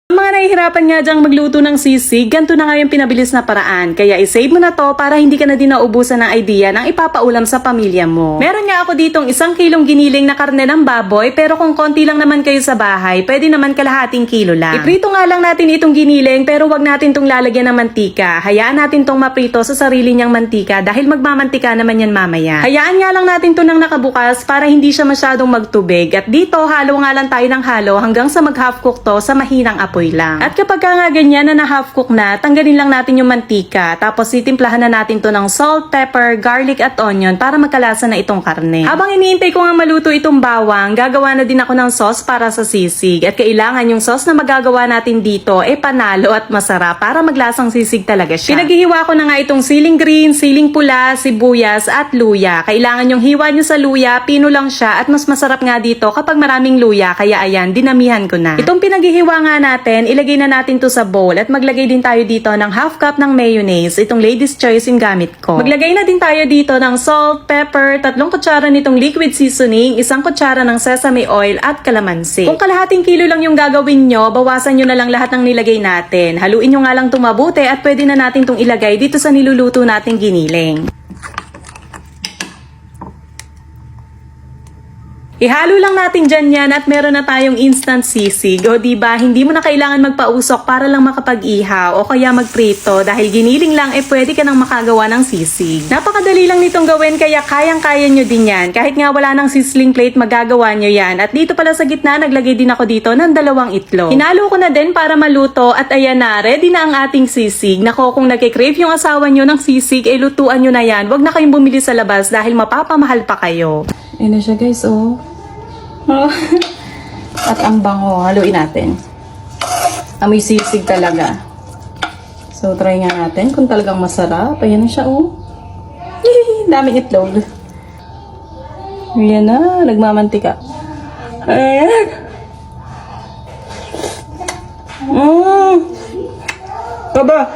Mga nahihirapan nga dyang magluto ng sisig, ganito na nga yung pinabilis na paraan. Kaya isave mo na to para hindi ka na din naubusan ng idea ng ipapaulam sa pamilya mo. Meron nga ako ditong 1 kilong giniling na karne ng baboy, pero kung konti lang naman kayo sa bahay, pwede naman kalahating kilo lang. Iprito nga lang natin itong giniling, pero wag natin tong lalagyan ng mantika. Hayaan natin tong maprito sa sarili niyang mantika dahil magmamantika naman yan mamaya. Hayaan nga lang natin to nang nakabukas para hindi siya masyadong magtubig. At dito, halo nga lang tayo ng halo hanggang sa mag-half cook to sa mahinang apoy lang. At kapag nga ganyan na half cook na, tanggalin lang natin yung mantika. Tapos titimplahan na natin to ng salt, pepper, garlic at onion para magkalasa na itong karne. Habang iniintay ko nga maluto itong bawang, gagawa na din ako ng sauce para sa sisig. At kailangan yung sauce na magagawa natin dito panalo at masarap para maglasang sisig talaga siya. Pinaghihiwa ko na nga itong siling green, siling pula, sibuyas at luya. Kailangan yung hiwa nyo sa luya, pino lang siya at mas masarap nga dito kapag maraming luya. Kaya ayan, dinamihan ko na. Itong pinaghihiwa nga natin, ilagay na natin to sa bowl at maglagay din tayo dito ng half cup ng mayonnaise. Itong Lady's Choice yung gamit ko. Maglagay na din tayo dito ng salt, pepper, 3 kutsara nitong liquid seasoning, 1 kutsara ng sesame oil at kalamansi. Kung kalahating kilo lang yung gagawin nyo, bawasan nyo na lang lahat ng nilagay natin. Haluin nyo nga lang itong mabuti at pwede na natin itong ilagay dito sa niluluto nating giniling. Ihalo lang natin dyan yan at meron na tayong instant sisig. O diba, hindi mo na kailangan magpausok para lang makapag-ihaw o kaya magprito dahil giniling lang pwede ka nang makagawa ng sisig. Napakadali lang nitong gawin kaya kayang-kaya nyo din yan. Kahit nga wala ng sizzling plate, magagawa nyo yan. At dito pala sa gitna, naglagay din ako dito ng 2 itlog. Hinalo ko na din para maluto at ayan na, ready na ang ating sisig. Nako, kung nagkikrave yung asawa nyo ng sisig, lutuan nyo na yan. Huwag na kayong bumili sa labas dahil mapapamahal pa kayo. Ayan na siya guys, oh. At ang bango, haluin natin. Amoy sisig talaga. So, try nga natin kung talagang masarap. Ayan na siya, oh. Yee, daming itlog. Ayan na, nagmamantika. Ayan. Baba.